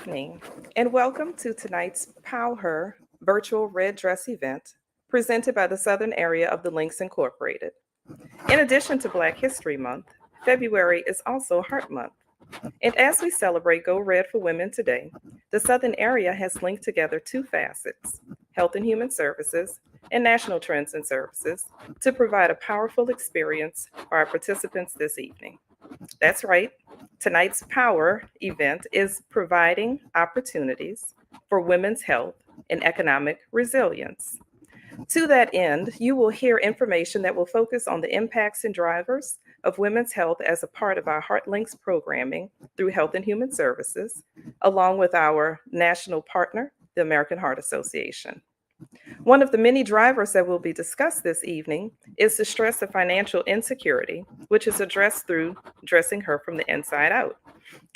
evening, and welcome to tonight's PowHER virtual red dress event presented by the Southern Area of the Links Incorporated. In addition to Black History Month, February is also Heart Month. And as we celebrate Go Red for Women today, the Southern Area has linked together two facets, Health and Human Services and National Trends and Services, to provide a powerful experience for our participants this evening. That's right. Tonight's PowHER event is providing opportunities for women's health and economic resilience. To that end, you will hear information that will focus on the impacts and drivers of women's health as a part of our HeartLinks programming through Health and Human Services, along with our national partner, the American Heart Association. One of the many drivers that will be discussed this evening is the stress of financial insecurity, which is addressed through Dressing Her from the Inside Out,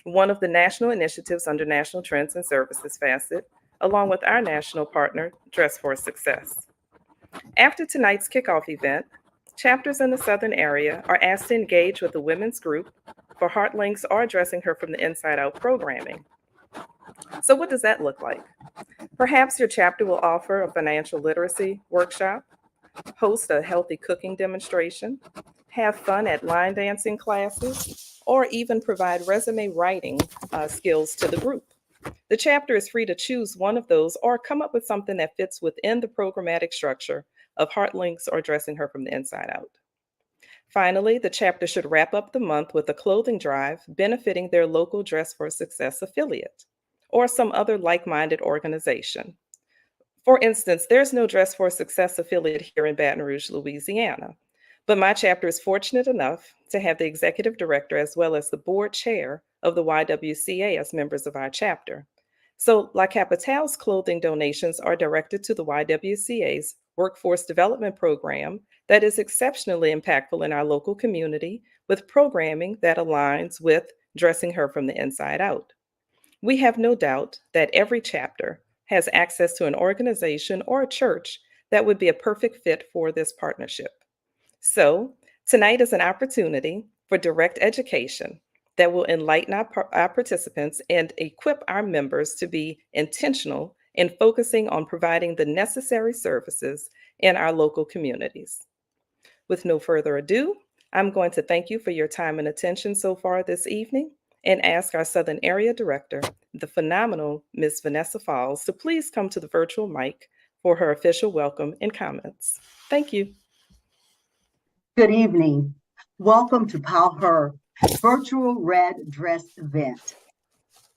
one of the national initiatives under National Trends and Services facet, along with our national partner, Dress for Success. After tonight's kickoff event, chapters in the Southern area are asked to engage with the women's group for HeartLinks or Dressing Her from the Inside Out programming. So what does that look like? Perhaps your chapter will offer a financial literacy workshop, host a healthy cooking demonstration, have fun at line dancing classes, or even provide resume writing skills to the group. The chapter is free to choose one of those or come up with something that fits within the programmatic structure of HeartLinks or Dressing Her from the Inside Out. Finally, the chapter should wrap up the month with a clothing drive benefiting their local Dress for Success affiliate or some other like-minded organization. For instance, there's no Dress for Success affiliate here in Baton Rouge, Louisiana, but my chapter is fortunate enough to have the executive director as well as the board chair of the YWCA as members of our chapter. So La Capitale's clothing donations are directed to the YWCA's Workforce Development Program that is exceptionally impactful in our local community with programming that aligns with Dressing Her from the Inside Out. We have no doubt that every chapter has access to an organization or a church that would be a perfect fit for this partnership. So tonight is an opportunity for direct education that will enlighten our participants and equip our members to be intentional in focusing on providing the necessary services in our local communities. With no further ado, I'm going to thank you for your time and attention so far this evening and ask our Southern Area Director, the phenomenal Ms. Vanessa Falls, to please come to the virtual mic for her official welcome and comments. Thank you. Good evening. Welcome to PowHER Virtual Red Dress Event.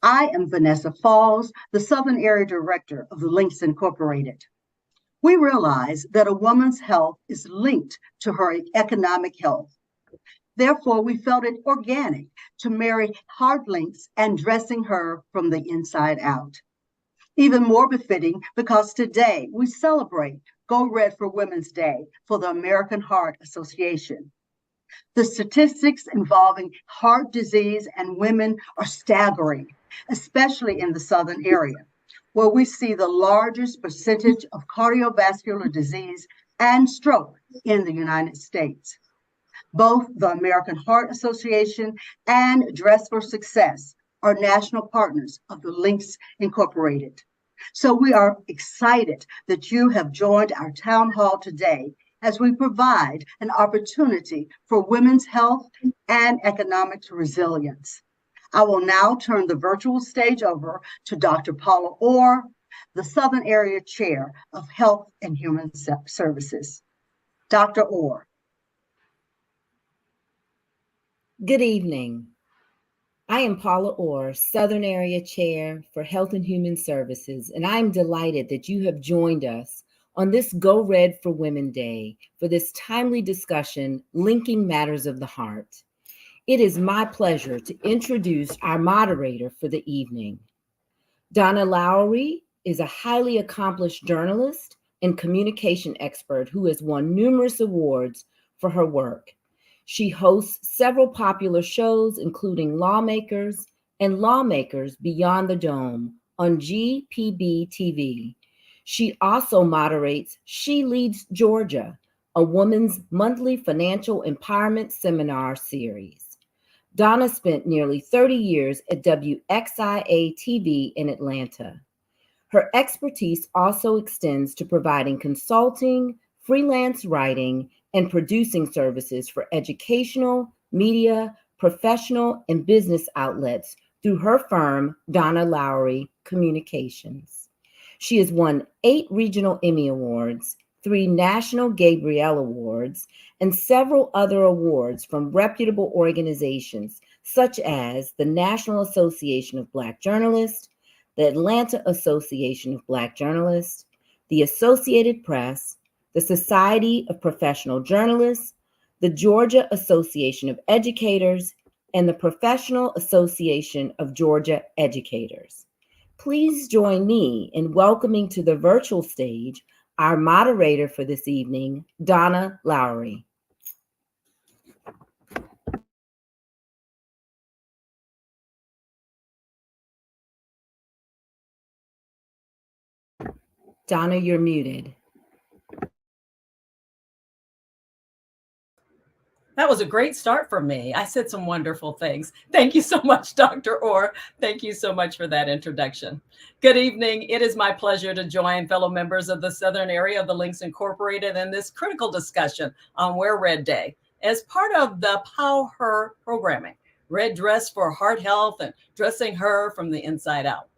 I am Vanessa Falls, the Southern Area Director of the Links Incorporated. We realize that a woman's health is linked to her economic health. Therefore, we felt it organic to marry HeartLinks and Dressing Her from the Inside Out. Even more befitting because today we celebrate Go Red for Women's Day for the American Heart Association. The statistics involving heart disease and women are staggering, especially in the Southern area, where we see the largest percentage of cardiovascular disease and stroke in the United States. Both the American Heart Association and Dress for Success are national partners of the Links Incorporated. So we are excited that you have joined our town hall today as we provide an opportunity for women's health and economic resilience. I will now turn the virtual stage over to Dr. Paula Orr, the Southern Area Chair of Health and Human Services. Dr. Orr. Good evening. I am Paula Orr, Southern Area Chair for Health and Human Services, and I'm delighted that you have joined us on this Go Red for Women Day for this timely discussion linking matters of the heart. It is my pleasure to introduce our moderator for the evening. Donna Lowry is a highly accomplished journalist and communication expert who has won numerous awards for her work. She hosts several popular shows, including Lawmakers and Lawmakers Beyond the Dome on GPB TV. She also moderates She Leads Georgia, a woman's monthly financial empowerment seminar series. Donna spent nearly 30 years at WXIA TV in Atlanta. Her expertise also extends to providing consulting, freelance writing, and producing services for educational, media, professional, and business outlets through her firm, Donna Lowry Communications. She has won 8 regional Emmy Awards, 3 National Gabrielle Awards, and several other awards from reputable organizations such as the National Association of Black Journalists, the Atlanta Association of Black Journalists, the Associated Press, the Society of Professional Journalists, the Georgia Association of Educators, and the Professional Association of Georgia Educators. Please join me in welcoming to the virtual stage our moderator for this evening, Donna Lowry. Donna, you're muted. That was a great start for me. I said some wonderful things. Thank you so much, Dr. Orr. Thank you so much for that introduction. Good evening. It is my pleasure to join fellow members of the Southern area of the Links Incorporated in this critical discussion on Wear Red Day as part of the PowHER programming, Red Dress for Heart Health and Dressing Her from the Inside Out.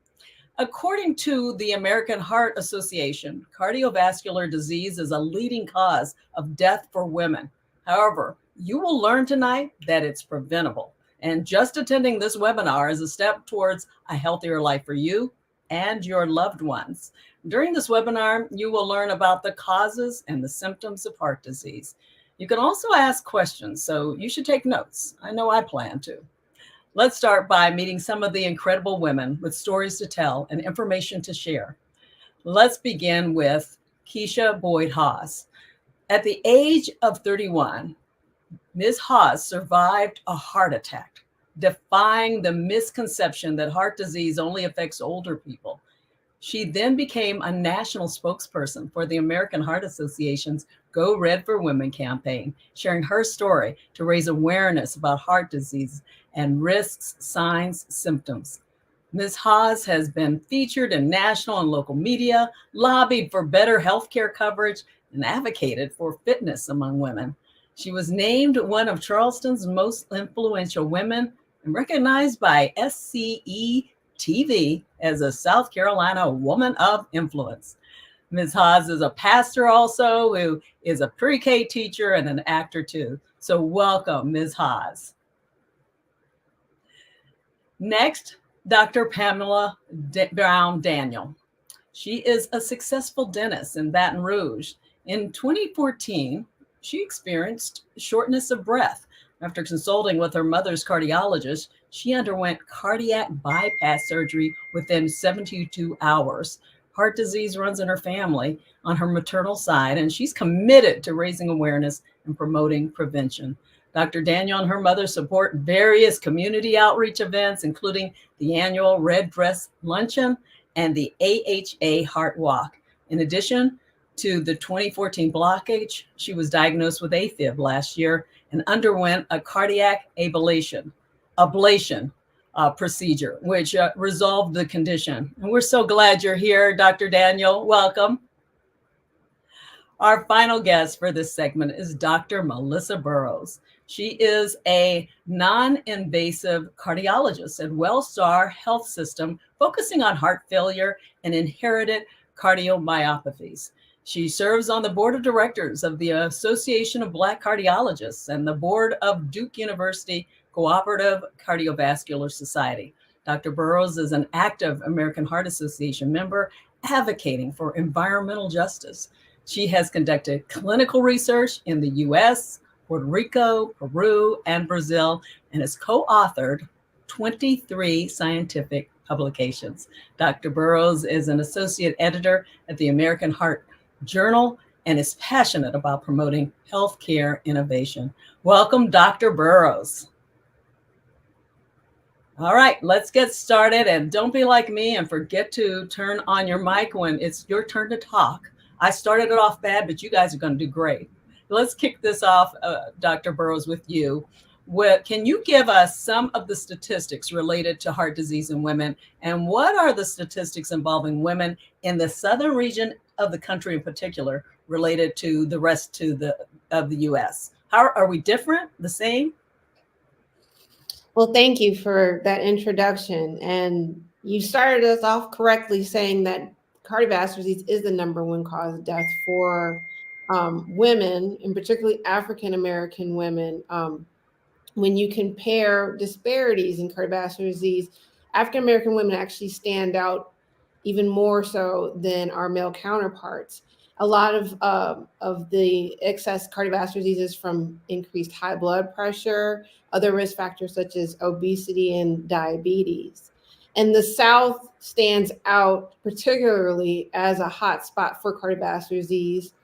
According to the American Heart Association, cardiovascular disease is a leading cause of death for women. However, you will learn tonight that it's preventable. And just attending this webinar is a step towards a healthier life for you and your loved ones. During this webinar, you will learn about the causes and the symptoms of heart disease. You can also ask questions, so you should take notes. I know I plan to. Let's start by meeting some of the incredible women with stories to tell and information to share. Let's begin with Keisha Boyd Haas. At the age of 31, Ms. Haas survived a heart attack, defying the misconception that heart disease only affects older people. She then became a national spokesperson for the American Heart Association's Go Red for Women campaign, sharing her story to raise awareness about heart disease and risks, signs, symptoms. Ms. Haas has been featured in national and local media, lobbied for better healthcare coverage, and advocated for fitness among women. She was named one of Charleston's most influential women and recognized by SCE TV as a South Carolina Woman of Influence. Ms. Haas is a pastor also, who is a pre-K teacher and an actor too. So welcome, Ms. Haas. Next, Dr. Pamela Brown Daniel. She is a successful dentist in Baton Rouge. In 2014, she experienced shortness of breath. After consulting with her mother's cardiologist, she underwent cardiac bypass surgery within 72 hours. Heart disease runs in her family on her maternal side, and she's committed to raising awareness and promoting prevention. Dr. Daniel and her mother support various community outreach events, including the annual Red Dress Luncheon and the AHA Heart Walk. In addition to the 2014 blockage, she was diagnosed with AFib last year and underwent a cardiac ablation procedure, which resolved the condition. And we're so glad you're here, Dr. Daniel. Welcome. Our final guest for this segment is Dr. Melissa Burrows. She is a non-invasive cardiologist at Wellstar Health System, focusing on heart failure and inherited cardiomyopathies. She serves on the board of directors of the Association of Black Cardiologists and the board of Duke University Cooperative Cardiovascular Society. Dr. Burrows is an active American Heart Association member advocating for environmental justice. She has conducted clinical research in the US, Puerto Rico, Peru, and Brazil, and has co-authored 23 scientific publications. Dr. Burrows is an associate editor at the American Heart Journal and is passionate about promoting healthcare innovation. Welcome, Dr. Burrows. All right, let's get started. And don't be like me and forget to turn on your mic when it's your turn to talk. I started it off bad, but you guys are going to do great. Let's kick this off, Dr. Burrows, with you. Can you give us some of the statistics related to heart disease in women? And what are the statistics involving women in the southern region of the country in particular related to the rest of the US? How are we different, the same? Well, thank you for that introduction. And you started us off correctly saying that cardiovascular disease is the #1 cause of death for women, and particularly African American women. When you compare disparities in cardiovascular disease, African American women actually stand out even more so than our male counterparts. A lot of the excess cardiovascular diseases from increased high blood pressure, other risk factors such as obesity and diabetes. And the South stands out particularly as a hot spot for cardiovascular disease.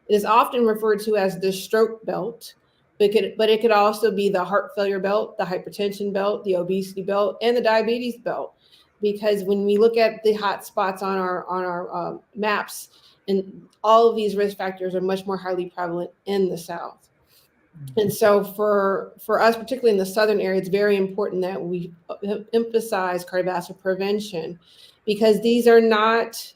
It is often referred to as the stroke belt, but it could also be the heart failure belt, the hypertension belt, the obesity belt, and the diabetes belt. Because when we look at the hot spots on our maps, and all of these risk factors are much more highly prevalent in the South. And so for us, particularly in the Southern area, it's very important that we emphasize cardiovascular prevention, because these are not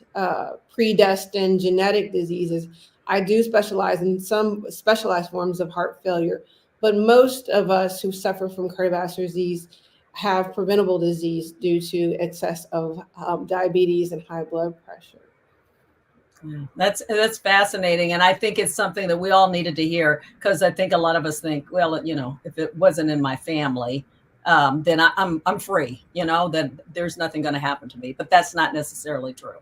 predestined genetic diseases. I do specialize in some specialized forms of heart failure, but most of us who suffer from cardiovascular disease have preventable disease due to excess of diabetes and high blood pressure. That's fascinating, and I think it's something that we all needed to hear, because I think a lot of us think, well, you know, if it wasn't in my family, then I'm free. You know, that there's nothing going to happen to me. But that's not necessarily true.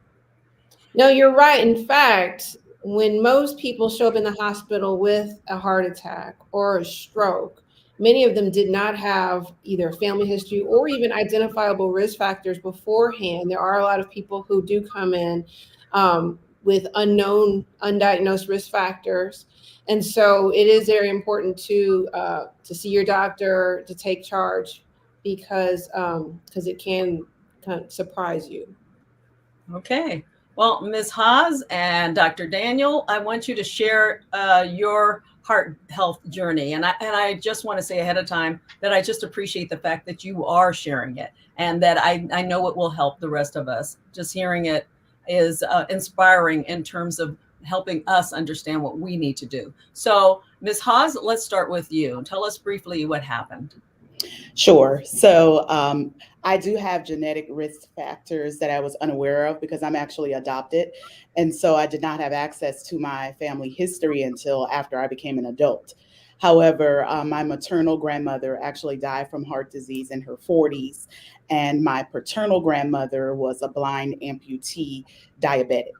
No, you're right. In fact, when most people show up in the hospital with a heart attack or a stroke, many of them did not have either family history or even identifiable risk factors beforehand. There are a lot of people who do come in with unknown, undiagnosed risk factors. And so it is very important to see your doctor, to take charge, because it can kind of surprise you. Okay. Well, Ms. Haas and Dr. Daniel, I want you to share your heart health journey. And I just want to say ahead of time that I just appreciate the fact that you are sharing it, and that I know it will help the rest of us. Just hearing it is inspiring in terms of helping us understand what we need to do. So, Ms. Haas, let's start with you. Tell us briefly what happened. Sure. So I do have genetic risk factors that I was unaware of because I'm actually adopted. And so I did not have access to my family history until after I became an adult. However, my maternal grandmother actually died from heart disease in her 40s, and my paternal grandmother was a blind amputee diabetic.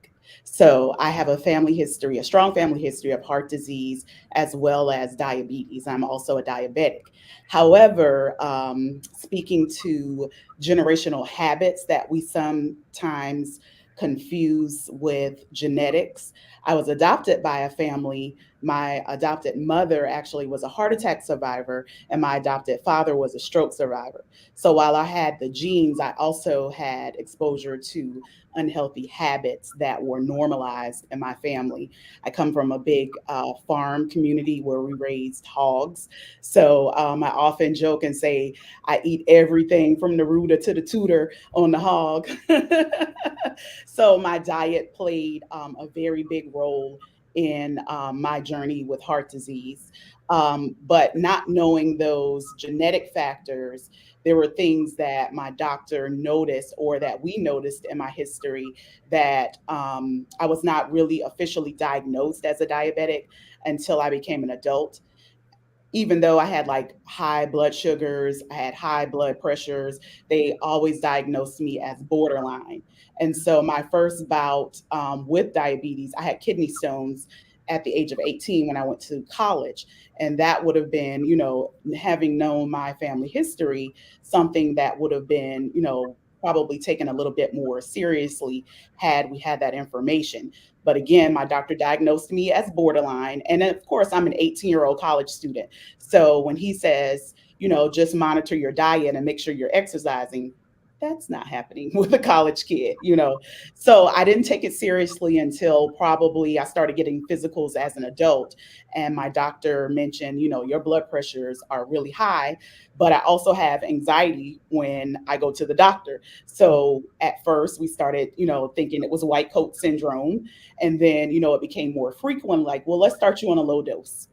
So I have a family history, a strong family history of heart disease as well as diabetes. I'm also a diabetic. However, speaking to generational habits that we sometimes confuse with genetics, I was adopted by a family. My adopted mother actually was a heart attack survivor, and my adopted father was a stroke survivor. So while I had the genes, I also had exposure to unhealthy habits that were normalized in my family. I come from a big farm community where we raised hogs. So I often joke and say I eat everything from the rooter to the tutor on the hog. So my diet played a very big role in my journey with heart disease. But not knowing those genetic factors, there were things that my doctor noticed or that we noticed in my history that I was not really officially diagnosed as a diabetic until I became an adult. Even though I had like high blood sugars, I had high blood pressures, they always diagnosed me as borderline. And so my first bout with diabetes, I had kidney stones at the age of 18 when I went to college. And that would have been, you know, having known my family history, something that would have been, you know, probably taken a little bit more seriously had we had that information. But again, my doctor diagnosed me as borderline. And of course, I'm an 18-year-old college student. So when he says, you know, just monitor your diet and make sure you're exercising, that's not happening with a college kid, you know. So I didn't take it seriously until probably I started getting physicals as an adult. And my doctor mentioned, you know, your blood pressures are really high, but I also have anxiety when I go to the doctor. So at first we started, you know, thinking it was white coat syndrome. And then, you know, it became more frequent, like, well, let's start you on a low dose.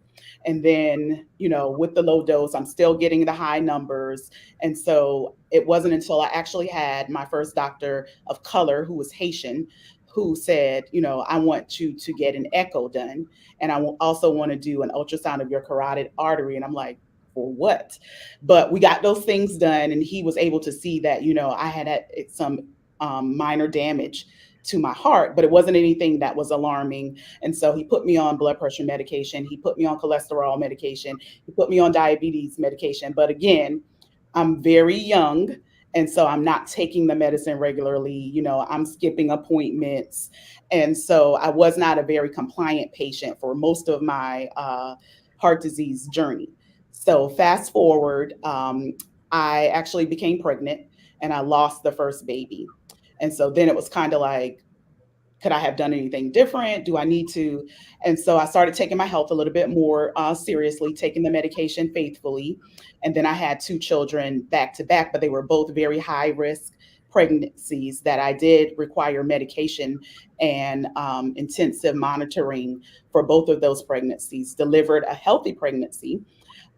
And then, you know, with the low dose, I'm still getting the high numbers. And so it wasn't until I actually had my first doctor of color, who was Haitian, who said, you know, I want you to get an echo done. And I also want to do an ultrasound of your carotid artery. And I'm like, for what? But we got those things done. And he was able to see that, you know, I had some minor damage to my heart, but it wasn't anything that was alarming. And so he put me on blood pressure medication. He put me on cholesterol medication. He put me on diabetes medication. But again, I'm very young. And so I'm not taking the medicine regularly. You know, I'm skipping appointments. And so I was not a very compliant patient for most of my heart disease journey. So fast forward, I actually became pregnant and I lost the first baby. And so then it was kind of like, could I have done anything different? Do I need to? And so I started taking my health a little bit more seriously, taking the medication faithfully. And then I had two children back to back, but they were both very high risk pregnancies that I did require medication and intensive monitoring for both of those pregnancies, delivered a healthy pregnancy.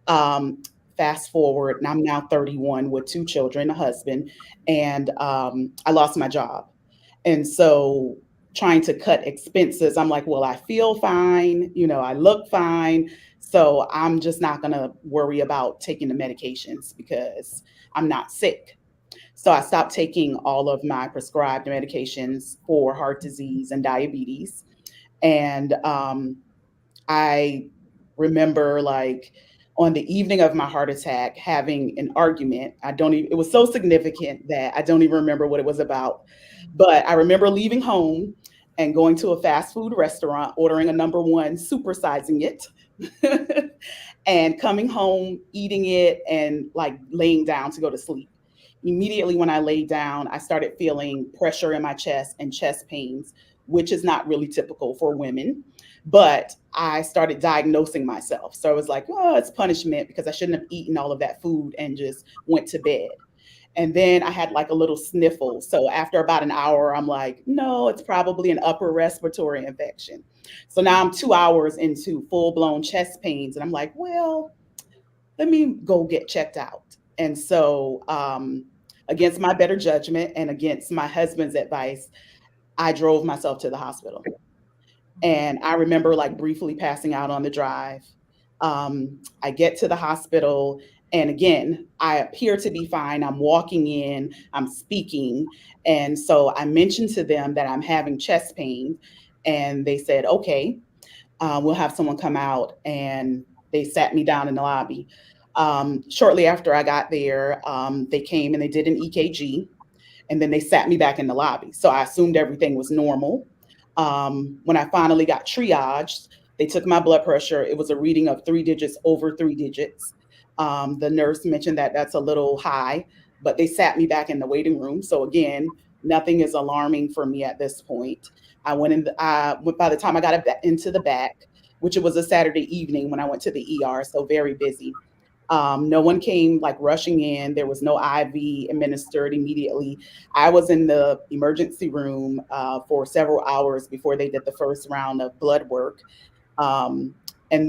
Um, Fast forward, and I'm now 31 with two children, a husband, and I lost my job. And so trying to cut expenses, I'm like, well, I feel fine, you know, I look fine. So I'm just not going to worry about taking the medications because I'm not sick. So I stopped taking all of my prescribed medications for heart disease and diabetes. And I remember like on the evening of my heart attack having an argument. I don't even, it was so significant that I don't even remember what it was about. But I remember leaving home and going to a fast food restaurant, ordering a number one, supersizing it, and coming home, eating it, and like laying down to go to sleep. Immediately when I laid down, I started feeling pressure in my chest and chest pains, which is not really typical for women. But I started diagnosing myself. So I was like, oh, it's punishment because I shouldn't have eaten all of that food and just went to bed. And then I had like a little sniffle. So after about an hour, I'm like, no, it's probably an upper respiratory infection. So now I'm 2 hours into full blown chest pains. And I'm like, well, let me go get checked out. And so, against my better judgment and against my husband's advice, I drove myself to the hospital. And I remember like briefly passing out on the drive. I get to the hospital, and again, I appear to be fine. I'm walking in, I'm speaking. And so I mentioned to them that I'm having chest pain, and they said, okay, we'll have someone come out. And they sat me down in the lobby. Shortly after I got there, they came and they did an EKG, and then they sat me back in the lobby. So I assumed everything was normal. When I finally got triaged, they took my blood pressure. It was a reading of 3 digits over 3 digits. The nurse mentioned that that's a little high, but they sat me back in the waiting room. So again, nothing is alarming for me at this point. I went in. By the time I got into the back, which it was a Saturday evening when I went to the ER, so very busy. No one came like rushing in. There was no IV administered immediately. I was in the emergency room for several hours before they did the first round of blood work. And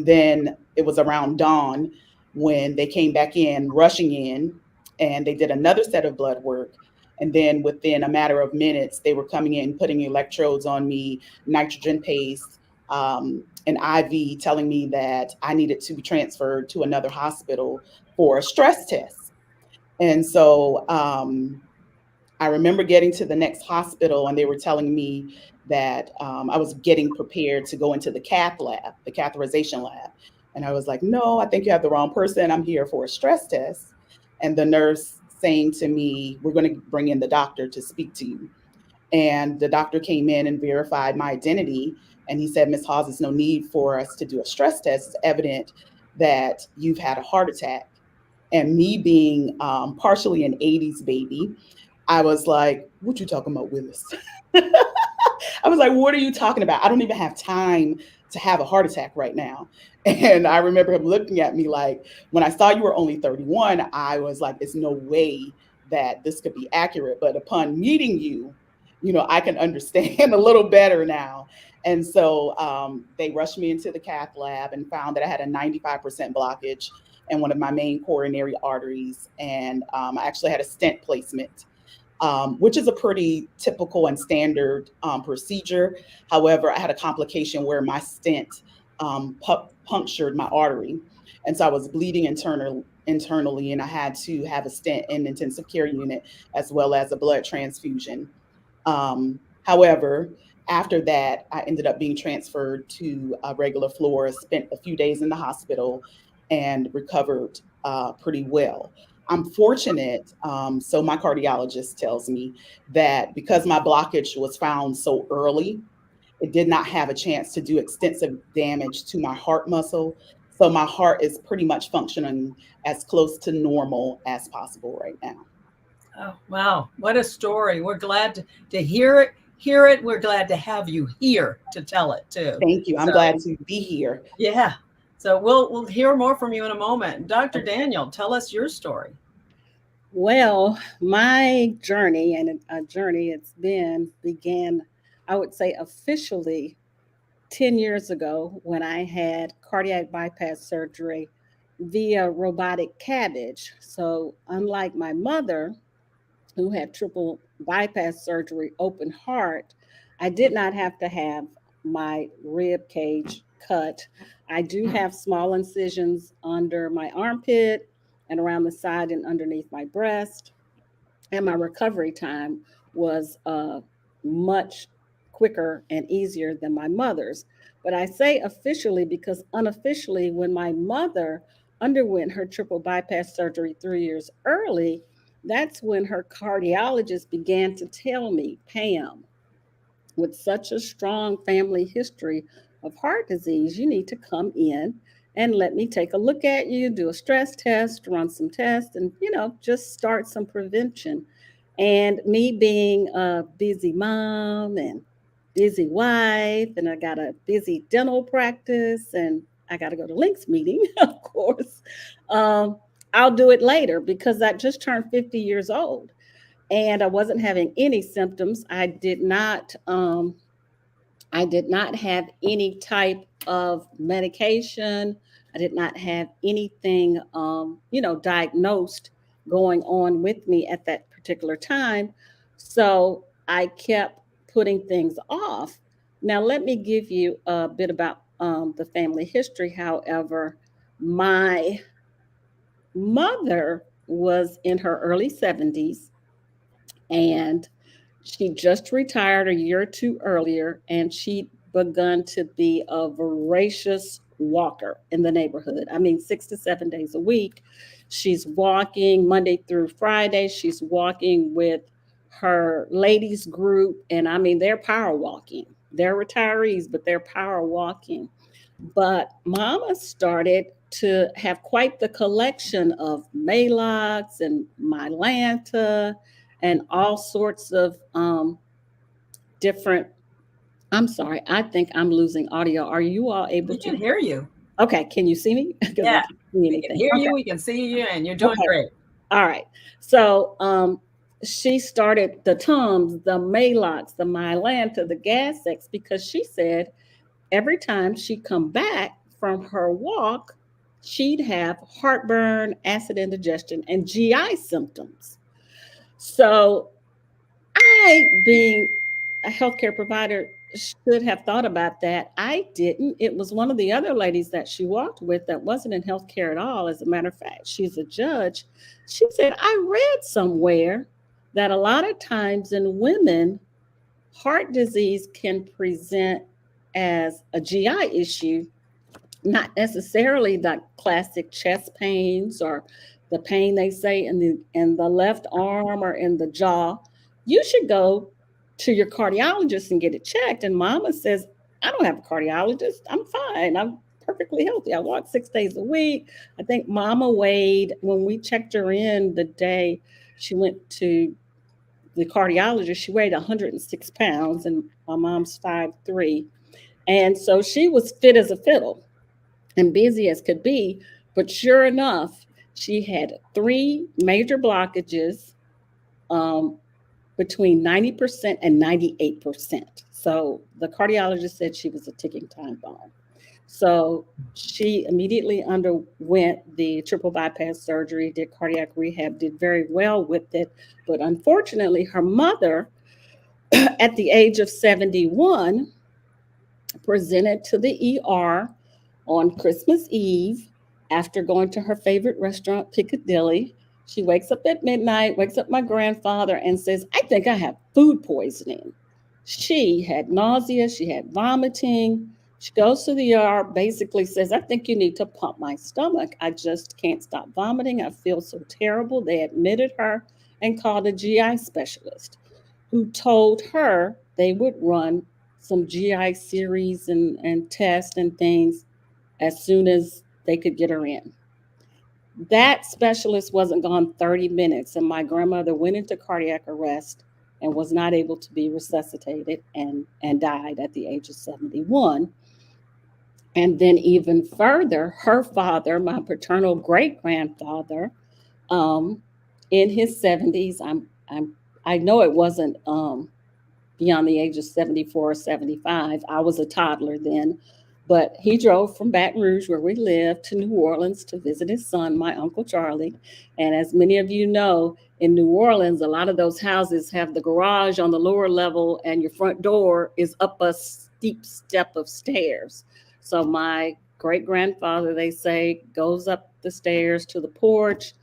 then it was around dawn when they came back in, rushing in, and they did another set of blood work. And then within a matter of minutes, they were coming in, putting electrodes on me, nitrogen paste, an IV, telling me that I needed to be transferred to another hospital for a stress test. And so I remember getting to the next hospital, and they were telling me that I was getting prepared to go into the cath lab, the catheterization lab. And I was like, no, I think you have the wrong person. I'm here for a stress test. And the nurse saying to me, we're going to bring in the doctor to speak to you. And the doctor came in and verified my identity. And he said, Ms. Hawes, there's no need for us to do a stress test. It's evident that you've had a heart attack. And me being partially an 80s baby, I was like, what you talking about, Willis? I was like, what are you talking about? I don't even have time to have a heart attack right now. And I remember him looking at me like, when I saw you were only 31, I was like, it's no way that this could be accurate. But upon meeting you, I can understand a little better now. And so they rushed me into the cath lab and found that I had a 95% blockage in one of my main coronary arteries. And I actually had a stent placement, which is a pretty typical and standard procedure. However, I had a complication where my stent punctured my artery. And so I was bleeding internally, and I had to have a stent in intensive care unit as well as a blood transfusion. However, after that, I ended up being transferred to a regular floor, spent a few days in the hospital, and recovered pretty well. I'm fortunate. So my cardiologist tells me that because my blockage was found so early, it did not have a chance to do extensive damage to my heart muscle. So my heart is pretty much functioning as close to normal as possible right now. Oh, wow. What a story. We're glad to hear it. We're glad to have you here to tell it too. Thank you. I'm glad to be here. Yeah. So we'll hear more from you in a moment. Dr. Daniel, tell us your story. Well, my journey, and a journey it's been, began, I would say, officially 10 years ago when I had cardiac bypass surgery via robotic cabbage. So, unlike my mother, who had triple bypass surgery, open heart, I did not have to have my rib cage cut. I do have small incisions under my armpit and around the side and underneath my breast. And my recovery time was much quicker and easier than my mother's. But I say officially because unofficially, when my mother underwent her triple bypass surgery 3 years early, that's when her cardiologist began to tell me, Pam, with such a strong family history of heart disease, you need to come in and let me take a look at you, do a stress test, run some tests, and, just start some prevention. And me being a busy mom and busy wife, and I got a busy dental practice, and I got to go to Links meeting, of course. I'll do it later because I just turned 50 years old and I wasn't having any symptoms. I did not have any type of medication. I did not have anything, diagnosed going on with me at that particular time. So I kept putting things off. Now, let me give you a bit about the family history. However, my mother was in her early 70s and she just retired a year or two earlier, and she'd begun to be a voracious walker in the neighborhood. I mean, 6 to 7 days a week. She's walking Monday through Friday. She's walking with her ladies group. And I mean, they're power walking. They're retirees, but they're power walking. But Mama started to have quite the collection of Maalox and Mylanta and all sorts of different. I'm sorry, I think I'm losing audio. Are you all able We to? can hear you. Okay, can you see me? Because Yeah, I can't see anything. We can hear Okay. you, we can see you, and you're doing great. All right. So she started the Tums, the Maalox, the Mylanta, the Gas-X, because she said every time she'd come back from her walk, she'd have heartburn, acid indigestion, and GI symptoms. So I, being a healthcare provider, should have thought about that. I didn't. It was one of the other ladies that she walked with that wasn't in healthcare at all. As a matter of fact, she's a judge. She said, I read somewhere that a lot of times in women, heart disease can present as a GI issue, not necessarily the classic chest pains or the pain they say in the left arm or in the jaw. You should go to your cardiologist and get it checked. And Mama says, I don't have a cardiologist. I'm fine. I'm perfectly healthy. I walk 6 days a week. I think Mama weighed, when we checked her in the day she went to the cardiologist, she weighed 106 pounds, and my mom's 5'3". And so she was fit as a fiddle and busy as could be. But sure enough, she had 3 major blockages, between 90% and 98%. So the cardiologist said she was a ticking time bomb. So she immediately underwent the triple bypass surgery, did cardiac rehab, did very well with it. But unfortunately, her mother, at the age of 71, presented to the ER on Christmas Eve after going to her favorite restaurant, Piccadilly. She wakes up at midnight, wakes up my grandfather, and says, I think I have food poisoning. She had nausea, she had vomiting. She goes to the ER, basically says, I think you need to pump my stomach. I just can't stop vomiting. I feel so terrible. They admitted her and called a GI specialist who told her they would run some GI series and tests and things as soon as they could get her in. That specialist wasn't gone 30 minutes, and my grandmother went into cardiac arrest and was not able to be resuscitated and died at the age of 71. And then even further, her father, my paternal great-grandfather, in his 70s, I know it wasn't beyond the age of 74 or 75. I was a toddler then, but he drove from Baton Rouge, where we lived, to New Orleans to visit his son, my Uncle Charlie. And as many of you know, in New Orleans, a lot of those houses have the garage on the lower level and your front door is up a steep step of stairs. So my great-grandfather, they say, goes up the stairs to the porch,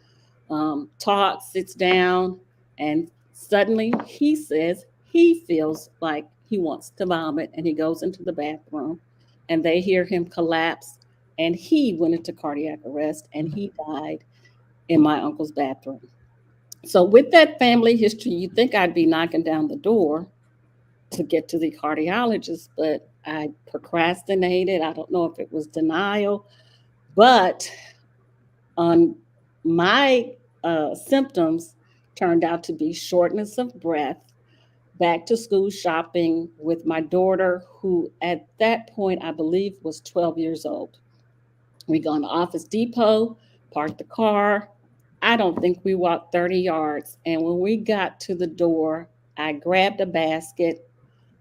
talks, sits down, and suddenly he says he feels like he wants to vomit, and he goes into the bathroom, and they hear him collapse, and he went into cardiac arrest, and he died in my uncle's bathroom. So with that family history, you'd think I'd be knocking down the door to get to the cardiologist, but I procrastinated. I don't know if it was denial, but on my symptoms turned out to be shortness of breath, back to school shopping with my daughter, who at that point, I believe, was 12 years old. We gone to Office Depot, parked the car. I don't think we walked 30 yards. And when we got to the door, I grabbed a basket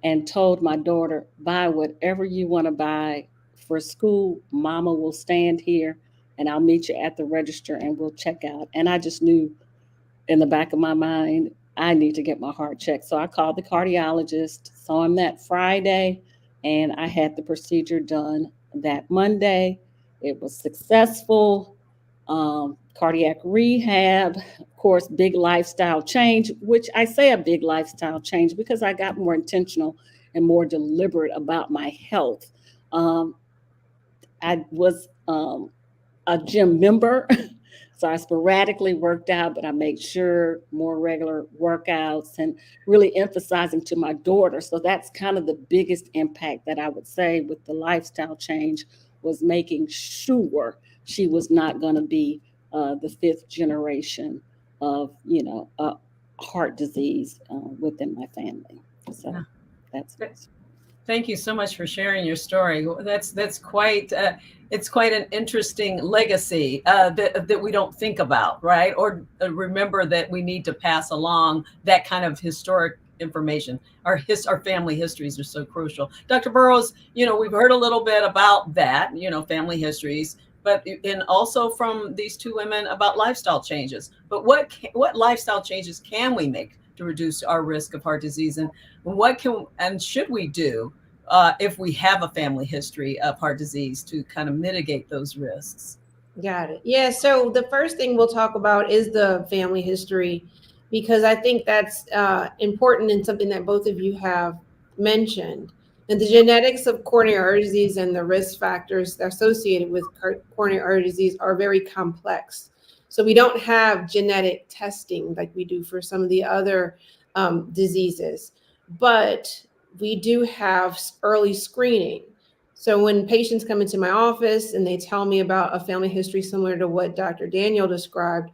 and told my daughter, buy whatever you want to buy for school. Mama will stand here and I'll meet you at the register and we'll check out. And I just knew in the back of my mind, I need to get my heart checked. So I called the cardiologist, saw him that Friday, and I had the procedure done that Monday. It was successful. Cardiac rehab, of course, big lifestyle change, which I say a big lifestyle change because I got more intentional and more deliberate about my health. I was a gym member. So I sporadically worked out, but I made sure more regular workouts and really emphasizing to my daughter. So that's kind of the biggest impact that I would say with the lifestyle change was making sure she was not going to be the 5th generation of, heart disease within my family. So that's Thank you so much for sharing your story. That's quite it's quite an interesting legacy that we don't think about, right? Or remember that we need to pass along that kind of historic information. Our family histories are so crucial. Dr. Burrows, we've heard a little bit about that, family histories, but and also from these 2 women about lifestyle changes. But what lifestyle changes can we make to reduce our risk of heart disease, and what can and should we do if we have a family history of heart disease to kind of mitigate those risks? Got it. Yeah. So the first thing we'll talk about is the family history, because I think that's important and something that both of you have mentioned. And the genetics of coronary artery disease and the risk factors associated with coronary artery disease are very complex. So we don't have genetic testing like we do for some of the other diseases, but we do have early screening. So when patients come into my office and they tell me about a family history similar to what Dr. Daniel described,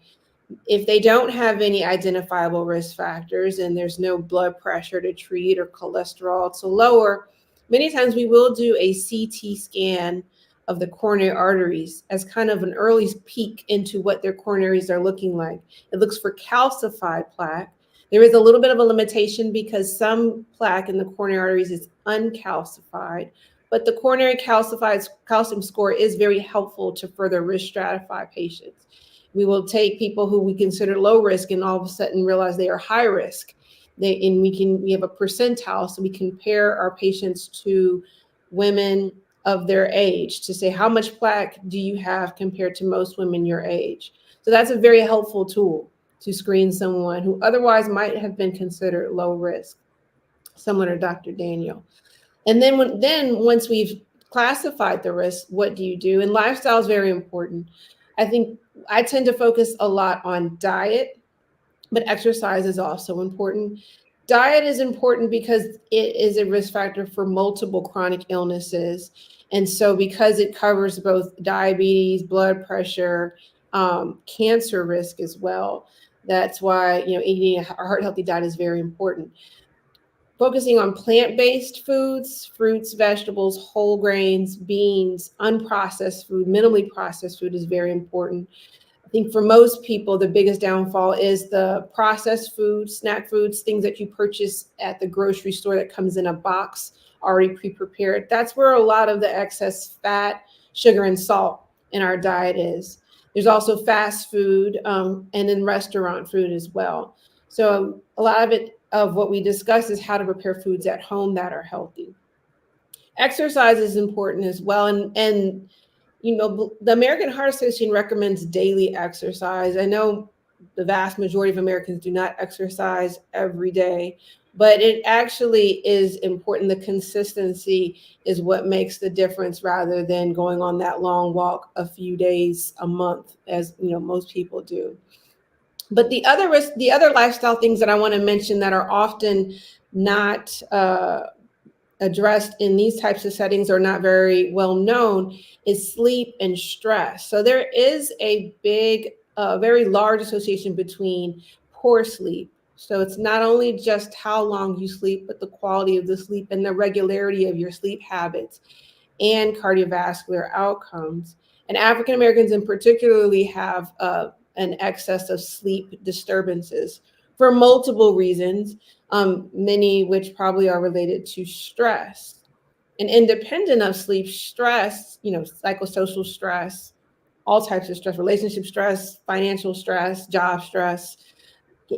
If they don't have any identifiable risk factors and there's no blood pressure to treat or cholesterol to lower, many times we will do a CT scan of the coronary arteries as kind of an early peek into what their coronaries are looking like. It looks for calcified plaque. There is a little bit of a limitation because some plaque in the coronary arteries is uncalcified, but the coronary calcified calcium score is very helpful to further risk stratify patients. We will take people who we consider low risk and all of a sudden realize they are high risk. We have a percentile, so we compare our patients to women of their age to say how much plaque do you have compared to most women your age. So that's a very helpful tool to screen someone who otherwise might have been considered low risk, similar to Dr. Daniel. And then once we've classified the risk, what do you do? And lifestyle is very important. I think I tend to focus a lot on diet, but exercise is also important. Diet is important because it is a risk factor for multiple chronic illnesses. And so because it covers both diabetes, blood pressure, cancer risk as well, that's why eating a heart healthy diet is very important. Focusing on plant-based foods, fruits, vegetables, whole grains, beans, unprocessed food, minimally processed food is very important. I think for most people, the biggest downfall is the processed food, snack foods, things that you purchase at the grocery store that comes in a box already pre-prepared. That's where a lot of the excess fat, sugar, and salt in our diet is. There's also fast food and then restaurant food as well. So a lot of what we discuss is how to prepare foods at home that are healthy. Exercise is important as well. And the American Heart Association recommends daily exercise. I know the vast majority of Americans do not exercise every day, but it actually is important. The consistency is what makes the difference rather than going on that long walk a few days a month, as most people do. But the other lifestyle things that I want to mention that are often not addressed in these types of settings or not very well known is sleep and stress. So there is a very large association between poor sleep. So it's not only just how long you sleep, but the quality of the sleep and the regularity of your sleep habits and cardiovascular outcomes. And African Americans in particularly have an excess of sleep disturbances for multiple reasons, many which probably are related to stress. And independent of sleep, stress, psychosocial stress, all types of stress, relationship stress, financial stress, job stress,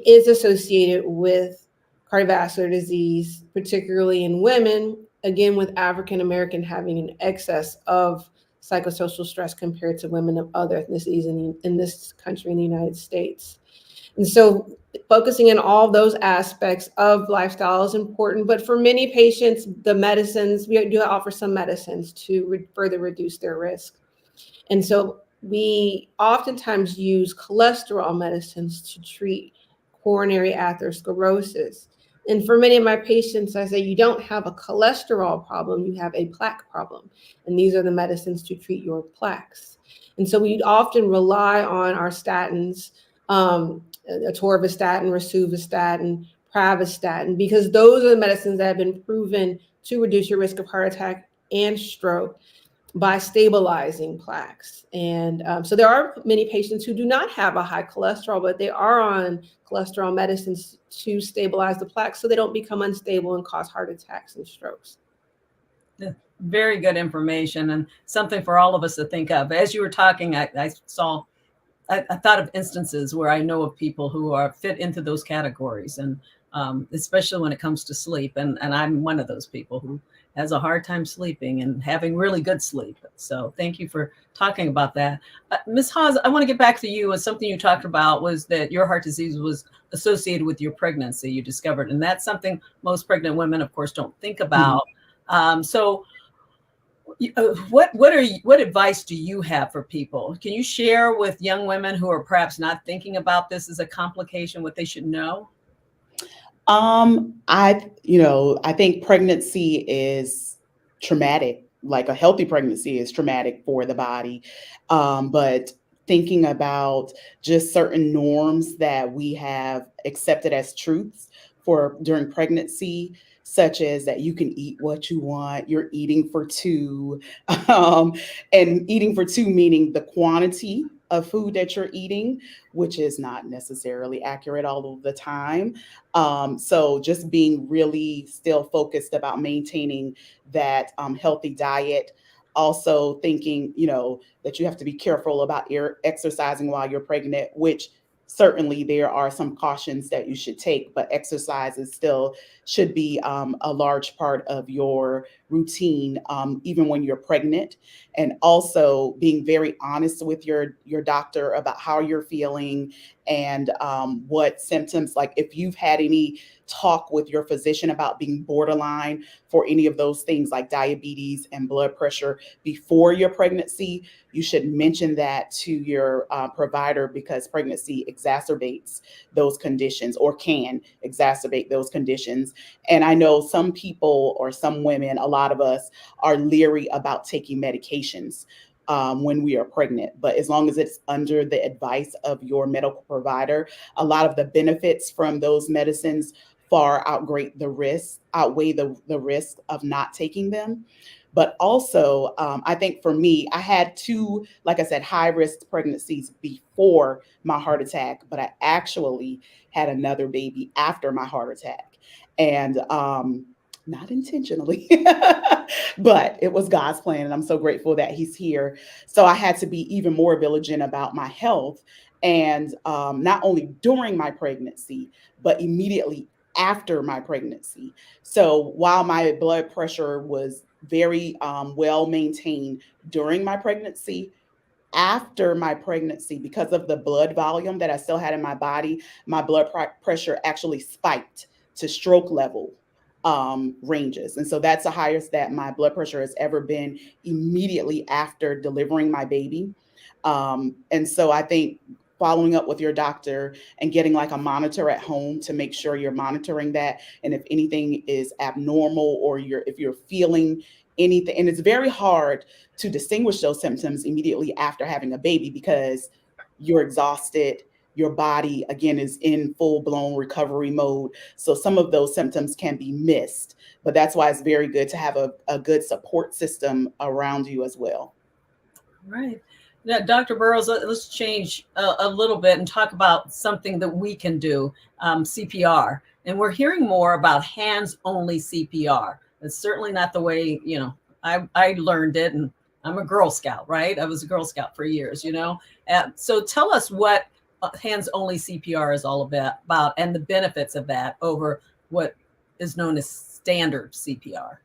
is associated with cardiovascular disease, particularly in women, again, with African American having an excess of psychosocial stress compared to women of other ethnicities in this country, in the United States. And so focusing on all those aspects of lifestyle is important. But for many patients, the medicines, we do offer some medicines to further reduce their risk. And so we oftentimes use cholesterol medicines to treat coronary atherosclerosis. And for many of my patients, I say, you don't have a cholesterol problem, you have a plaque problem. And these are the medicines to treat your plaques. And so we often rely on our statins, atorvastatin, rosuvastatin, pravastatin, because those are the medicines that have been proven to reduce your risk of heart attack and stroke by stabilizing plaques. And so there are many patients who do not have a high cholesterol, but they are on cholesterol medicines to stabilize the plaques so they don't become unstable and cause heart attacks and strokes. Very good information and something for all of us to think of. As you were talking, I thought of instances where I know of people who are fit into those categories, and especially when it comes to sleep. And I'm one of those people who has a hard time sleeping and having really good sleep. So thank you for talking about that. Ms. Haas, I want to get back to you. Something you talked about was that your heart disease was associated with your pregnancy, you discovered. And that's something most pregnant women, of course, don't think about. So what advice do you have for people? Can you share with young women who are perhaps not thinking about this as a complication, what they should know? I think pregnancy is traumatic. Like a healthy pregnancy is traumatic for the body. But thinking about just certain norms that we have accepted as truths for during pregnancy, such as that you can eat what you want, you're eating for two, um, and eating for two meaning the quantity of food that you're eating, which is not necessarily accurate all of the time. So just being really still focused about maintaining that healthy diet. Also thinking, that you have to be careful about exercising while you're pregnant, which certainly there are some cautions that you should take, but exercise is still should be a large part of your routine, even when you're pregnant. And also being very honest with your doctor about how you're feeling and what symptoms, like if you've had any talk with your physician about being borderline for any of those things like diabetes and blood pressure before your pregnancy, you should mention that to your provider, because pregnancy exacerbates those conditions or can exacerbate those conditions. And I know some people or some women, a lot of us are leery about taking medications when we are pregnant. But as long as it's under the advice of your medical provider, a lot of the benefits from those medicines far outweigh the risk of not taking them. But also, I think for me, I had two, like I said, high risk pregnancies before my heart attack, but I actually had another baby after my heart attack. And not intentionally, but it was God's plan. And I'm so grateful that He's here. So I had to be even more vigilant about my health. And not only during my pregnancy, but immediately after my pregnancy. So while my blood pressure was very well maintained during my pregnancy, after my pregnancy, because of the blood volume that I still had in my body, my blood pressure actually spiked to stroke level ranges. And so that's the highest that my blood pressure has ever been immediately after delivering my baby. And so I think following up with your doctor and getting like a monitor at home to make sure you're monitoring that. And if anything is abnormal or if you're feeling anything, and it's very hard to distinguish those symptoms immediately after having a baby because you're exhausted. Your body, again, is in full blown recovery mode. So some of those symptoms can be missed, but that's why it's very good to have a good support system around you as well. Right. Now, Dr. Burrows, let's change a little bit and talk about something that we can do, CPR. And we're hearing more about hands-only CPR. It's certainly not the way, I learned it, and I'm a Girl Scout, right? I was a Girl Scout for years, So tell us what hands-only CPR is all about and the benefits of that over what is known as standard CPR.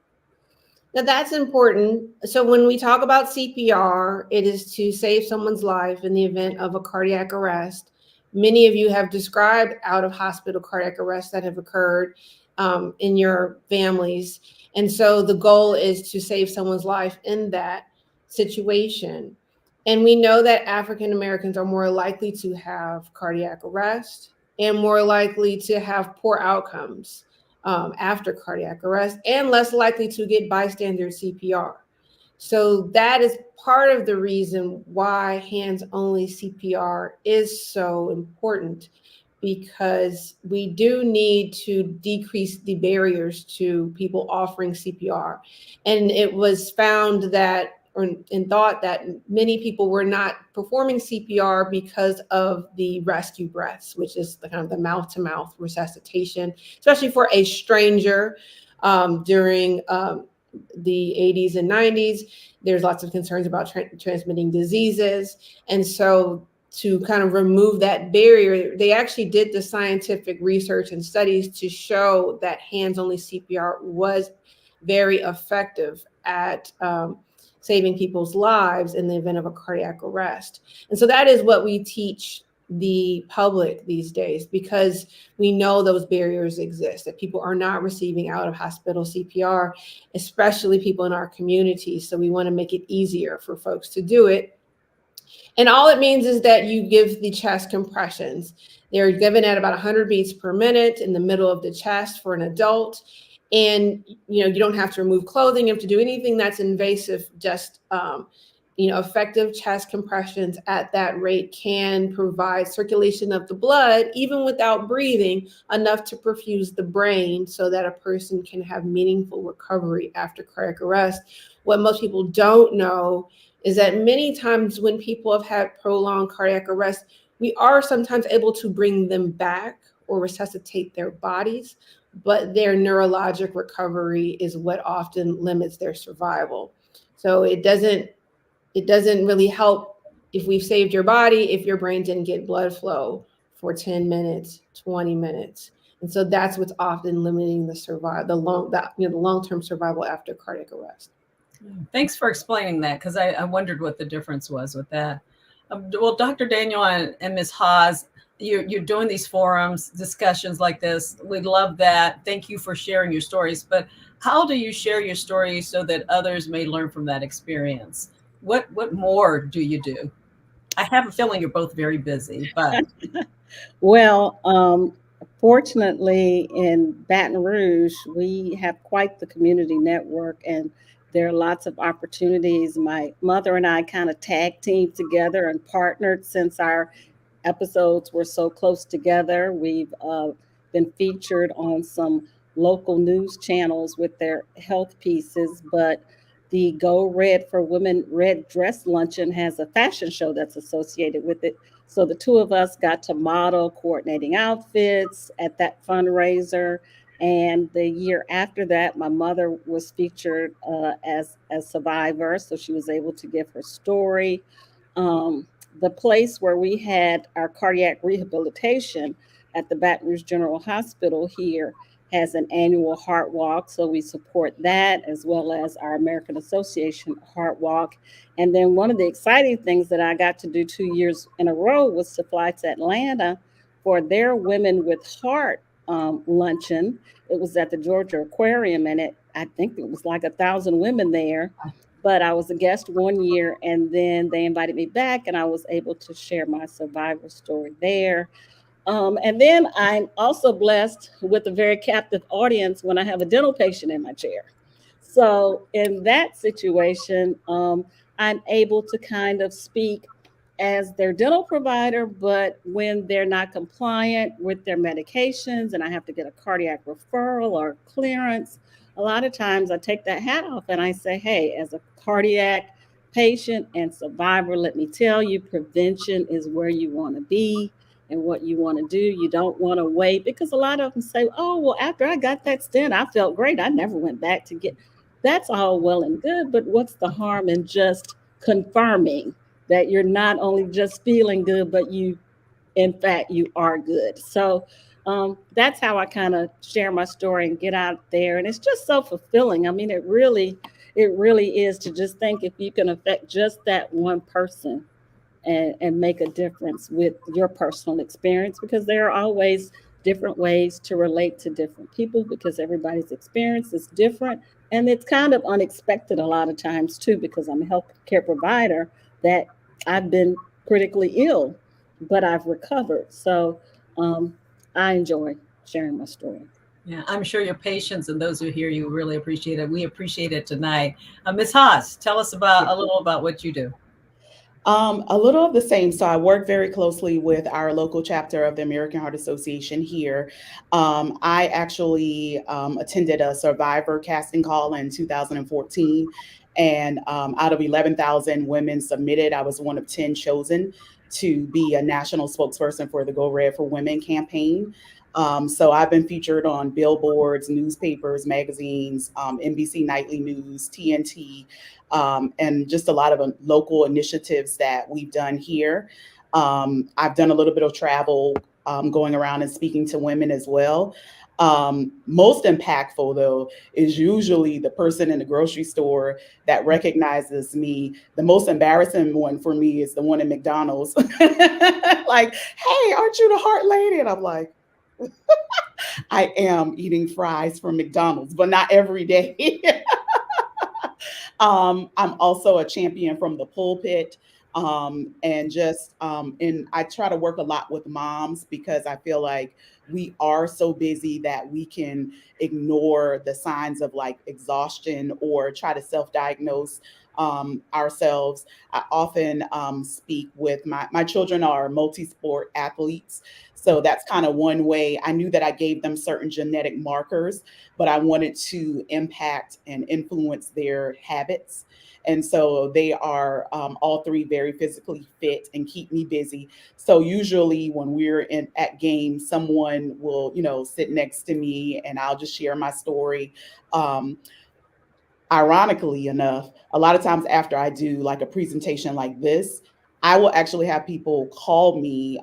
Now that's important. So when we talk about CPR, it is to save someone's life in the event of a cardiac arrest. Many of you have described out of hospital cardiac arrests that have occurred in your families. And so the goal is to save someone's life in that situation. And we know that African Americans are more likely to have cardiac arrest and more likely to have poor outcomes after cardiac arrest, and less likely to get bystander CPR. So that is part of the reason why hands-only CPR is so important, because we do need to decrease the barriers to people offering CPR. And it was found that and thought that many people were not performing CPR because of the rescue breaths, which is the kind of the mouth-to-mouth resuscitation, especially for a stranger during the 80s and 90s. There's lots of concerns about transmitting diseases. And so to kind of remove that barrier, they actually did the scientific research and studies to show that hands-only CPR was very effective at saving people's lives in the event of a cardiac arrest. And so that is what we teach the public these days, because we know those barriers exist, that people are not receiving out of hospital CPR, especially people in our community. So we want to make it easier for folks to do it. And all it means is that you give the chest compressions. They're given at about 100 beats per minute in the middle of the chest for an adult. And you don't have to remove clothing, you have to do anything that's invasive, just effective chest compressions at that rate can provide circulation of the blood, even without breathing, enough to perfuse the brain so that a person can have meaningful recovery after cardiac arrest. What most people don't know is that many times when people have had prolonged cardiac arrest, we are sometimes able to bring them back or resuscitate their bodies, but their neurologic recovery is what often limits their survival. So it doesn't really help if we've saved your body if your brain didn't get blood flow for 10 minutes, 20 minutes. And so that's what's often limiting the long-term survival after cardiac arrest. Thanks for explaining that, because I wondered what the difference was with that. Well, Dr. Daniel and Ms. Haas, you're doing these forums, discussions like this. We love that. Thank you for sharing your stories. But how do you share your stories so that others may learn from that experience? What more do you do? I have a feeling you're both very busy, but Well, fortunately, in Baton Rouge, we have quite the community network, and there are lots of opportunities. My mother and I kind of tag teamed together and partnered since our episodes were so close together. We've been featured on some local news channels with their health pieces, but the Go Red for Women Red Dress Luncheon has a fashion show that's associated with it. So the two of us got to model coordinating outfits at that fundraiser. And the year after that, my mother was featured as a survivor, so she was able to give her story. Um, the place where we had our cardiac rehabilitation at the Baton Rouge General Hospital here has an annual heart walk, so we support that as well as our American Association Heart Walk. And then one of the exciting things that I got to do 2 years in a row was to fly to Atlanta for their Women with Heart luncheon. It was at the Georgia Aquarium, and I think it was like 1,000 women there. But I was a guest 1 year, and then they invited me back, and I was able to share my survivor story there. And then I'm also blessed with a very captive audience when I have a dental patient in my chair. So in that situation, I'm able to kind of speak as their dental provider, but when they're not compliant with their medications and I have to get a cardiac referral or clearance, a lot of times I take that hat off and I say, hey, as a cardiac patient and survivor, let me tell you, prevention is where you want to be and what you want to do. You don't want to wait, because a lot of them say, oh, well, after I got that stent, I felt great. I never went back to get. That's all well and good, but what's the harm in just confirming that you're not only just feeling good, but in fact, you are good. So that's how I kind of share my story and get out there. And it's just so fulfilling. I mean, it really is, to just think if you can affect just that one person and make a difference with your personal experience, because there are always different ways to relate to different people, because everybody's experience is different. And it's kind of unexpected a lot of times too, because I'm a healthcare provider, that I've been critically ill, but I've recovered. So I enjoy sharing my story. yeah, I'm sure your patients and those who hear you really appreciate it. We appreciate it tonight. Ms. Haas, tell us a little about what you do. A little of the same. So I work very closely with our local chapter of the American Heart Association here. I actually attended a survivor casting call in 2014. And out of 11,000 women submitted, I was one of 10 chosen to be a national spokesperson for the Go Red for Women campaign. So I've been featured on billboards, newspapers, magazines, NBC Nightly News, TNT, and just a lot of local initiatives that we've done here. I've done a little bit of travel, going around and speaking to women as well. Most impactful, though, is usually the person in the grocery store that recognizes me. The most embarrassing one for me is the one in McDonald's. Like, hey, aren't you the heart lady? And I'm like, I am eating fries from McDonald's, but not every day. I'm also a champion from the pulpit. And I try to work a lot with moms, because I feel like we are so busy that we can ignore the signs of like exhaustion or try to self-diagnose ourselves. I often speak with my children are multi-sport athletes. So that's kind of one way. I knew that I gave them certain genetic markers, but I wanted to impact and influence their habits. And so they are all three very physically fit and keep me busy. So usually when we're at games, someone will, sit next to me and I'll just share my story. Ironically enough, a lot of times after I do like a presentation like this, I will actually have people call me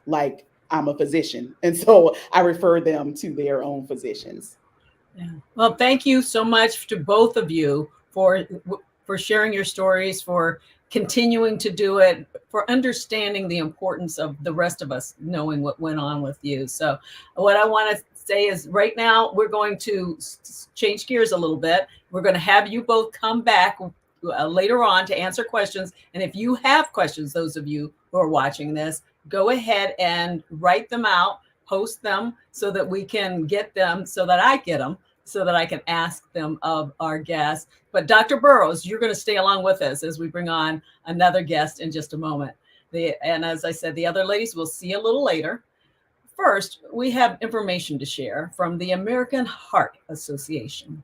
like I'm a physician. And so I refer them to their own physicians. Yeah. Well, thank you so much to both of you for sharing your stories, for continuing to do it, for understanding the importance of the rest of us knowing what went on with you. So what I want to say is right now we're going to change gears a little bit. We're going to have you both come back later on to answer questions. And if you have questions, those of you who are watching this, go ahead and write them out, post them so that we can get them, so that I get them, so that I can ask them of our guests. But Dr. Burrows, you're going to stay along with us as we bring on another guest in just a moment. And as I said, the other ladies we'll see a little later. First, we have information to share from the American Heart Association.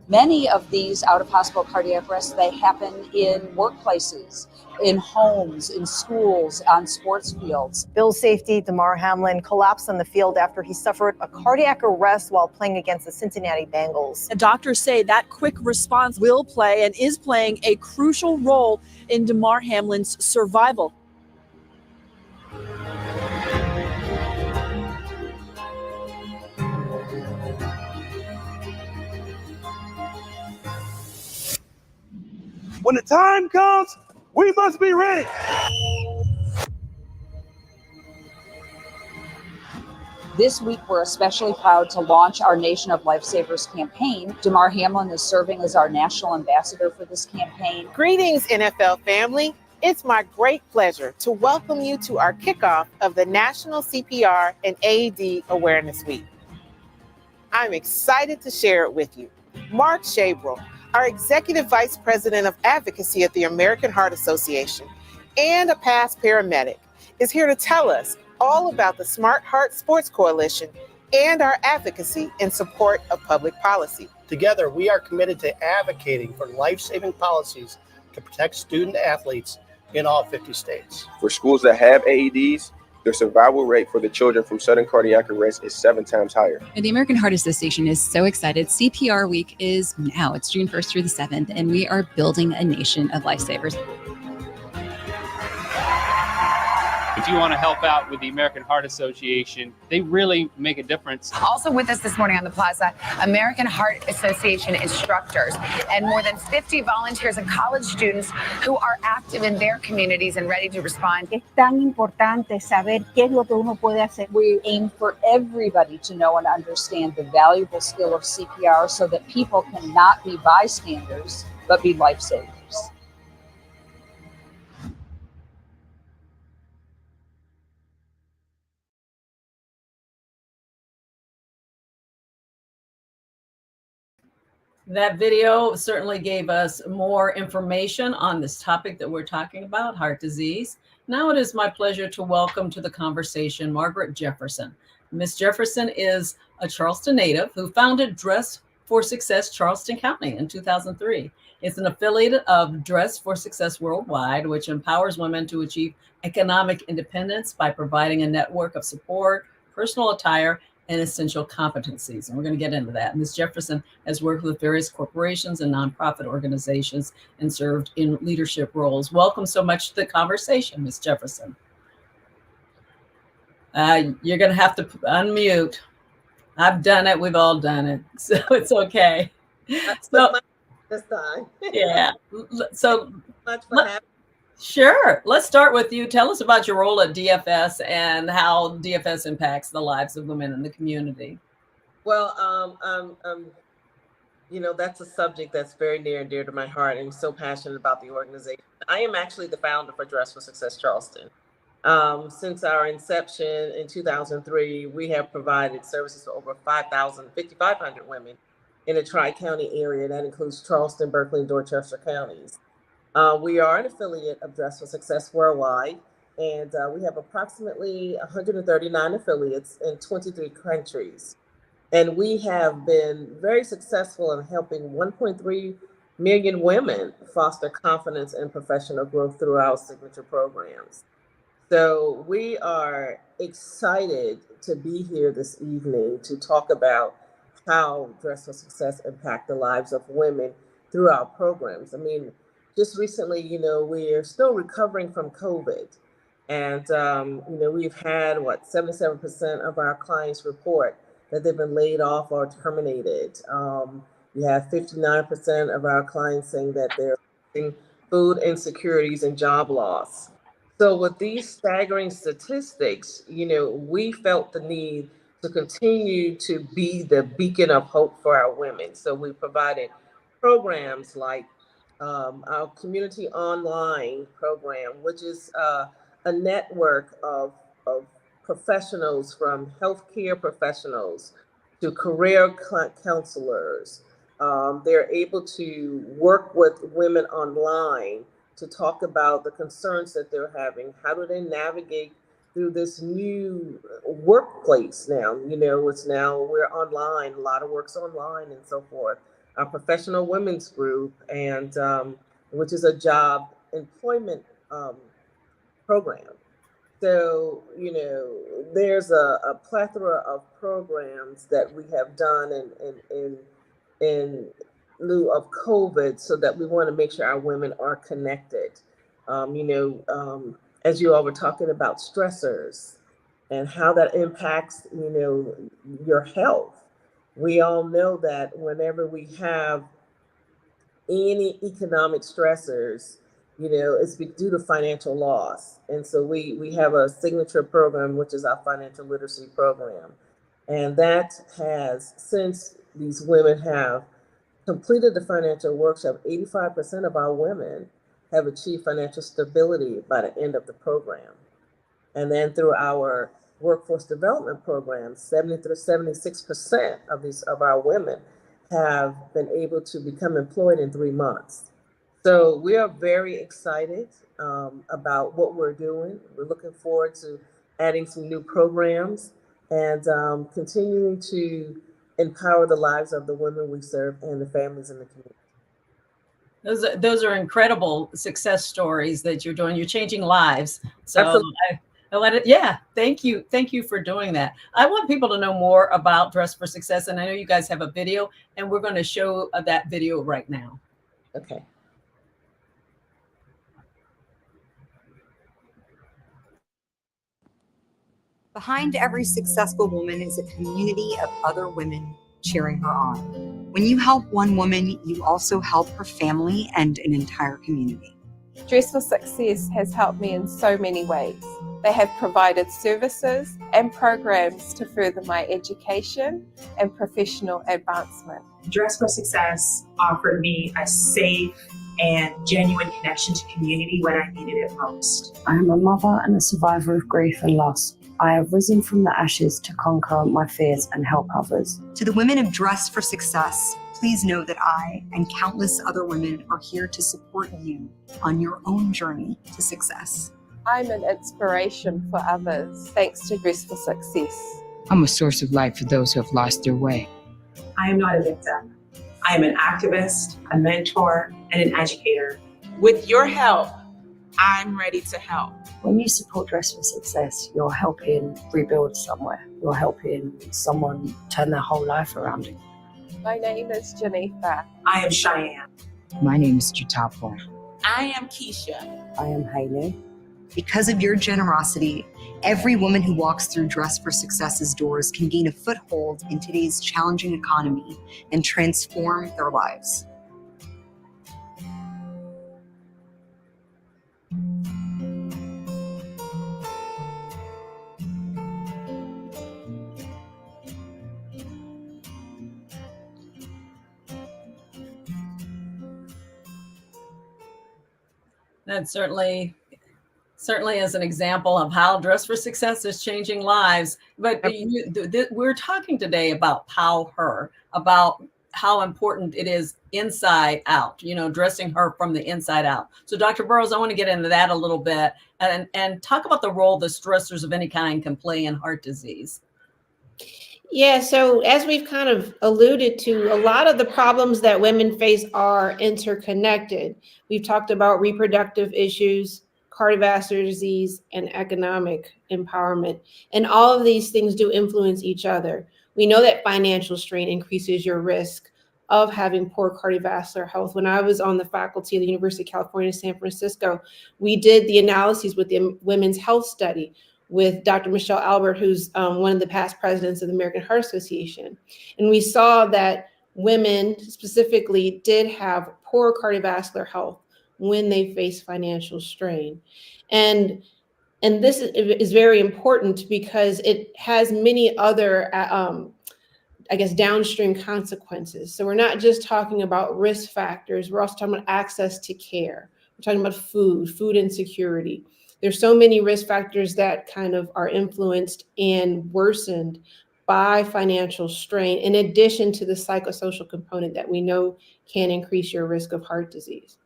Many of these out-of-hospital cardiac arrests, they happen in workplaces, in homes, in schools, on sports fields. Bill's safety, Damar Hamlin, collapsed on the field after he suffered a cardiac arrest while playing against the Cincinnati Bengals. The doctors say that quick response will play and is playing a crucial role in Damar Hamlin's survival. When the time comes, we must be ready. This week, we're especially proud to launch our Nation of Lifesavers campaign. Damar Hamlin is serving as our national ambassador for this campaign. Greetings, NFL family. It's my great pleasure to welcome you to our kickoff of the National CPR and AED Awareness Week. I'm excited to share it with you. Mark Shabrel, our Executive Vice President of Advocacy at the American Heart Association and a past paramedic, is here to tell us all about the Smart Heart Sports Coalition and our advocacy in support of public policy. Together, we are committed to advocating for life-saving policies to protect student athletes in all 50 states. For schools that have AEDs, their survival rate for the children from sudden cardiac arrest is 7 times higher. And the American Heart Association is so excited. CPR Week is now. It's June 1st through the 7th, and we are building a nation of lifesavers. If you want to help out with the American Heart Association, they really make a difference. Also with us this morning on the plaza, American Heart Association instructors and more than 50 volunteers and college students who are active in their communities and ready to respond. Es tan importante saber qué es lo que uno puede hacer. We aim for everybody to know and understand the valuable skill of CPR so that people can not be bystanders, but be lifesavers. That video certainly gave us more information on this topic that we're talking about, heart disease. Now it is my pleasure to welcome to the conversation Margaret Jefferson. Miss Jefferson is a Charleston native who founded Dress for Success Charleston County in 2003. It's an affiliate of Dress for Success Worldwide, which empowers women to achieve economic independence by providing a network of support, personal attire, and essential competencies. And we're going to get into that. Ms. Jefferson has worked with various corporations and nonprofit organizations and served in leadership roles. Welcome so much to the conversation, Ms. Jefferson. You're going to have to unmute. I've done it. We've all done it. So it's okay. So, this time. Yeah. So much for having. Sure. Let's start with you. Tell us about your role at DFS and how DFS impacts the lives of women in the community. Well, that's a subject that's very near and dear to my heart, and I'm so passionate about the organization. I am actually the founder for Dress for Success Charleston. Since our inception in 2003, we have provided services to over 5,500 women in the Tri-County area. That includes Charleston, Berkeley, and Dorchester counties. We are an affiliate of Dress for Success Worldwide, and we have approximately 139 affiliates in 23 countries. And we have been very successful in helping 1.3 million women foster confidence and professional growth through our signature programs. So we are excited to be here this evening to talk about how Dress for Success impact the lives of women through our programs. I mean, just recently, we're still recovering from COVID. And, we've had 77% of our clients report that they've been laid off or terminated. We have 59% of our clients saying that they're facing food insecurities and job loss. So with these staggering statistics, we felt the need to continue to be the beacon of hope for our women. So we provided programs like our Community Online program, which is a network of professionals, from healthcare professionals to career counselors. They're able to work with women online to talk about the concerns that they're having. How do they navigate through this new workplace now? It's now we're online, a lot of work's online and so forth. Our Professional Women's Group, and which is a job employment program. So, there's a plethora of programs that we have done in lieu of COVID, so that we want to make sure our women are connected. As you all were talking about stressors and how that impacts, your health. We all know that whenever we have any economic stressors, it's due to financial loss. And so we have a signature program, which is our financial literacy program. And that has, since these women have completed the financial workshop, 85% of our women have achieved financial stability by the end of the program. And then through our workforce development program, 76% of our women have been able to become employed in 3 months. So we are very excited about what we're doing. We're looking forward to adding some new programs and continuing to empower the lives of the women we serve and the families in the community. Those are incredible success stories that you're doing. You're changing lives. So Absolutely. thank you. Thank you for doing that. I want people to know more about Dress for Success. And I know you guys have a video, and we're going to show that video right now. Okay. Behind every successful woman is a community of other women cheering her on. When you help one woman, you also help her family and an entire community. Dress for Success has helped me in so many ways. They have provided services and programs to further my education and professional advancement. Dress for Success offered me a safe and genuine connection to community when I needed it most. I am a mother and a survivor of grief and loss. I have risen from the ashes to conquer my fears and help others. To the women of Dress for Success, please know that I and countless other women are here to support you on your own journey to success. I'm an inspiration for others thanks to Dress for Success. I'm a source of light for those who have lost their way. I am not a victim. I am an activist, a mentor, and an educator. With your help, I'm ready to help. When you support Dress for Success, you're helping rebuild somewhere. You're helping someone turn their whole life around. My name is Geneva. I am Cheyenne. My name is Jatapa. I am Keisha. I am Haley. Because of your generosity, every woman who walks through Dress for Success's doors can gain a foothold in today's challenging economy and transform their lives. That certainly certainly as an example of how Dress for Success is changing lives. But we're talking today about PowHER, about how important it is inside out, dressing her from the inside out. So Dr. Burrows, I want to get into that a little bit and talk about the role the stressors of any kind can play in heart disease. Yeah, so as we've kind of alluded to, a lot of the problems that women face are interconnected. We've talked about reproductive issues, cardiovascular disease, and economic empowerment. And all of these things do influence each other. We know that financial strain increases your risk of having poor cardiovascular health. When I was on the faculty of the University of California, San Francisco, we did the analyses with the Women's Health Study with Dr. Michelle Albert, who's one of the past presidents of the American Heart Association. And we saw that women specifically did have poor cardiovascular health when they face financial strain. And this is very important because it has many other, downstream consequences. So we're not just talking about risk factors, we're also talking about access to care. We're talking about food insecurity. There's so many risk factors that kind of are influenced and worsened by financial strain, in addition to the psychosocial component that we know can increase your risk of heart disease.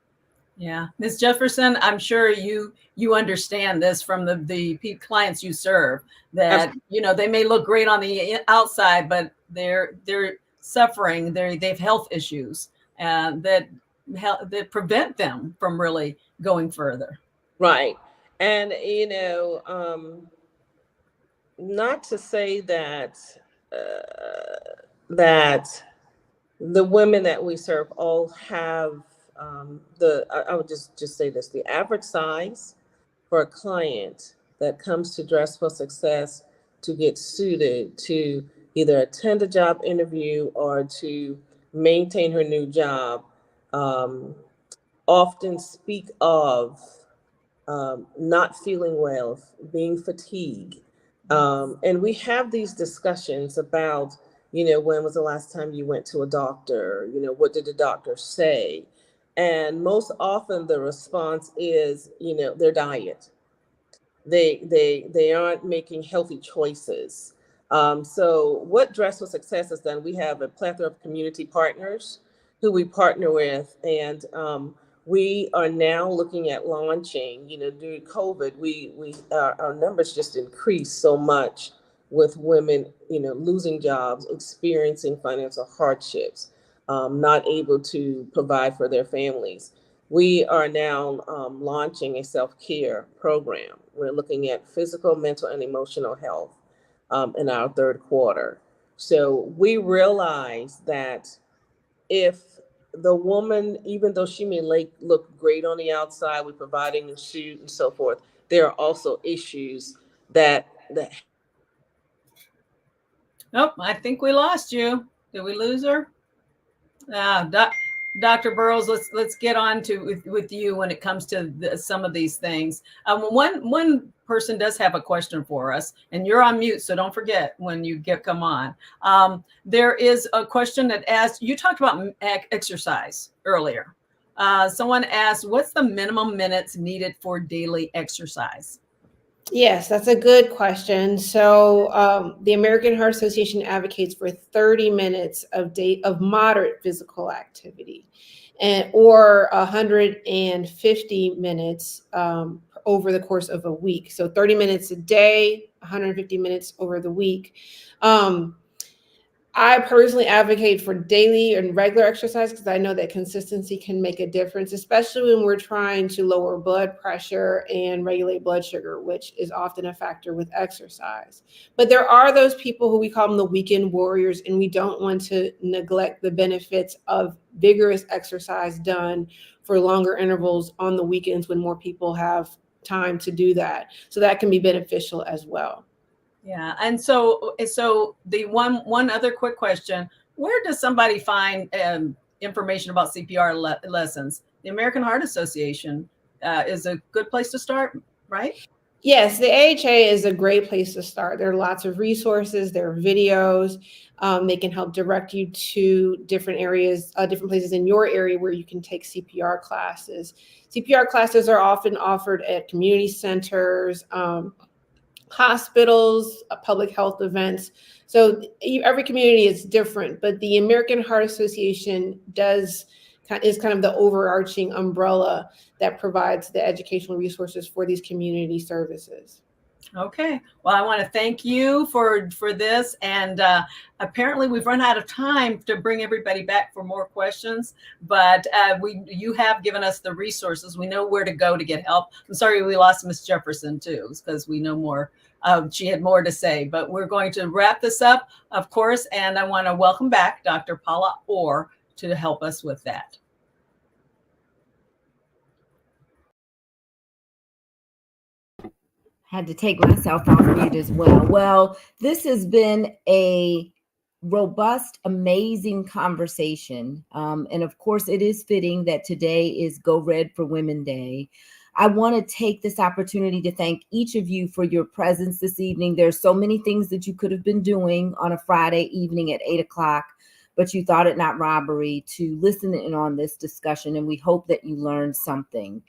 Yeah, Ms. Jefferson, I'm sure you understand this from the clients you serve, that they may look great on the outside, but they're suffering, they have health issues that prevent them from really going further. Right. And, not to say that that the women that we serve all have I would just say this, the average size for a client that comes to Dress for Success to get suited to either attend a job interview or to maintain her new job often speak of not feeling well, being fatigued. And we have these discussions about, when was the last time you went to a doctor? What did the doctor say? And most often the response is, their diet. They aren't making healthy choices. So what Dress for Success has done, we have a plethora of community partners who we partner with, and we are now looking at launching, during COVID, our numbers just increased so much with women, losing jobs, experiencing financial hardships, not able to provide for their families. We are now launching a self-care program. We're looking at physical, mental, and emotional health in our third quarter. So we realize that if the woman, even though she may look great on the outside with providing a suit and so forth, there are also issues that. Oh, I think we lost you. Did we lose her? Dr. Burrows, let's get on to with you when it comes to some of these things. One person does have a question for us, and you're on mute, so don't forget when you come on. There is a question that asks, you talked about exercise earlier. Someone asked, what's the minimum minutes needed for daily exercise? Yes, that's a good question. So the American Heart Association advocates for 30 minutes of moderate physical activity, or 150 minutes over the course of a week. So 30 minutes a day, 150 minutes over the week. I personally advocate for daily and regular exercise because I know that consistency can make a difference, especially when we're trying to lower blood pressure and regulate blood sugar, which is often a factor with exercise. But there are those people who we call them the weekend warriors, and we don't want to neglect the benefits of vigorous exercise done for longer intervals on the weekends when more people have time to do that. So that can be beneficial as well. Yeah, and so the one other quick question: where does somebody find information about CPR lessons? The American Heart Association is a good place to start, right? Yes, the AHA is a great place to start. There are lots of resources, there are videos. They can help direct you to different areas, different places in your area where you can take CPR classes. CPR classes are often offered at community centers, hospitals, public health events. So every community is different, but the American Heart Association is kind of the overarching umbrella that provides the educational resources for these community services. Okay. Well, I want to thank you for this. And apparently we've run out of time to bring everybody back for more questions, but you have given us the resources. We know where to go to get help. I'm sorry we lost Miss Jefferson too, because we know more. She had more to say, but we're going to wrap this up, of course. And I want to welcome back Dr. PowHER to help us with that. Had to take myself off mute as well. Well, this has been a robust, amazing conversation. And of course, it is fitting that today is Go Red for Women Day. I want to take this opportunity to thank each of you for your presence this evening. There's so many things that you could have been doing on a Friday evening at 8 o'clock, but you thought it not robbery to listen in on this discussion. And we hope that you learned something.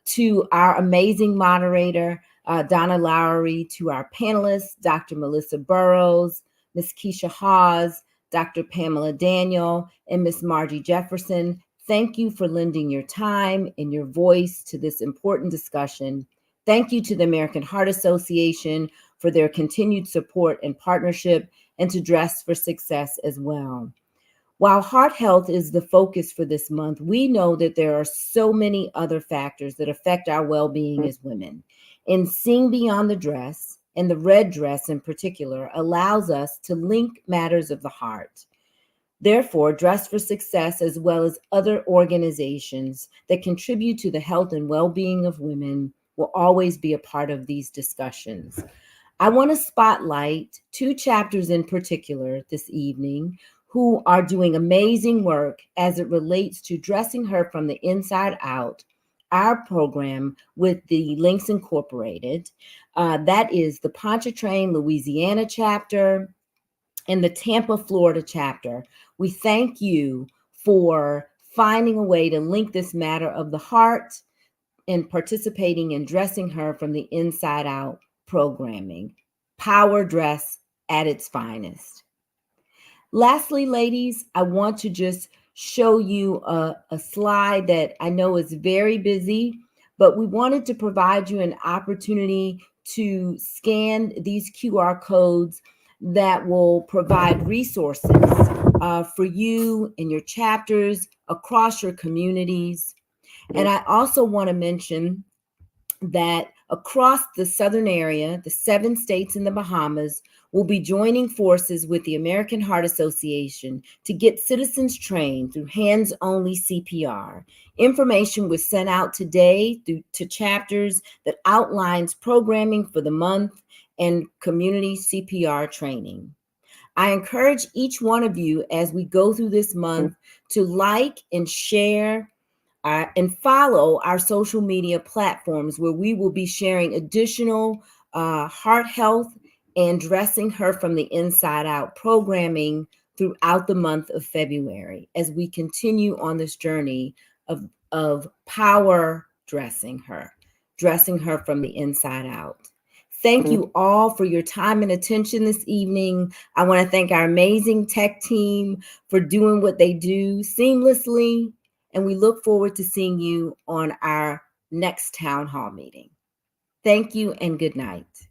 To our amazing moderator, Donna Lowry, to our panelists, Dr. Melissa Burrows, Ms. Keisha Hawes, Dr. Pamela Daniel, and Ms. Margie Jefferson, thank you for lending your time and your voice to this important discussion. Thank you to the American Heart Association for their continued support and partnership, and to Dress for Success as well. While heart health is the focus for this month, we know that there are so many other factors that affect our well-being as women. And seeing beyond the dress, and the red dress in particular, allows us to link matters of the heart. Therefore, Dress for Success, as well as other organizations that contribute to the health and well-being of women, will always be a part of these discussions. I want to spotlight 2 chapters in particular this evening who are doing amazing work as it relates to dressing her from the inside out, our program with the Links Incorporated. That is the Pontchartrain, Louisiana chapter and the Tampa, Florida chapter. We thank you for finding a way to link this matter of the heart and participating in Dressing Her from the Inside Out programming. Power dress at its finest. Lastly, ladies, I want to just show you a slide that I know is very busy, but we wanted to provide you an opportunity to scan these QR codes that will provide resources for you and your chapters across your communities. And I also want to mention that across the southern area, the 7 states in the Bahamas will be joining forces with the American Heart Association to get citizens trained through hands-only CPR. Information was sent out today to chapters that outlines programming for the month and community CPR training. I encourage each one of you as we go through this month to like and share and follow our social media platforms, where we will be sharing additional heart health and Dressing Her from the Inside Out programming throughout the month of February as we continue on this journey of power dressing her from the inside out. Thank you all for your time and attention this evening. I want to thank our amazing tech team for doing what they do seamlessly, and we look forward to seeing you on our next town hall meeting. Thank you and good night.